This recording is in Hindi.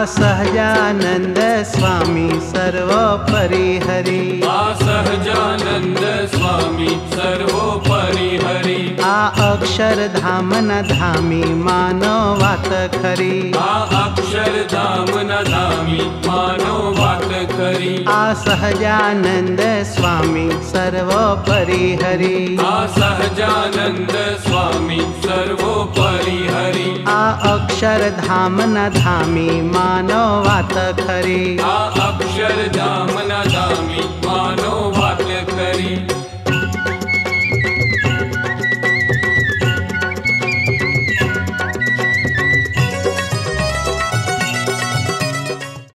सहजानंद स्वामी सर्वोपरि हरि। सहजानंद स्वामी सर्वोपरि हरि। अक्षरधाम न धामी मानो वात खरी। अक्षरधाम न धामी मानो वात खरी। सहजानंद स्वामी सर्वोपरि हरि। सहजानंद स्वामी सर्वोपरि हरि। अक्षरधाम न धामी मानो वात खरी। अक्षरधाम न धामी मानो वात खरी।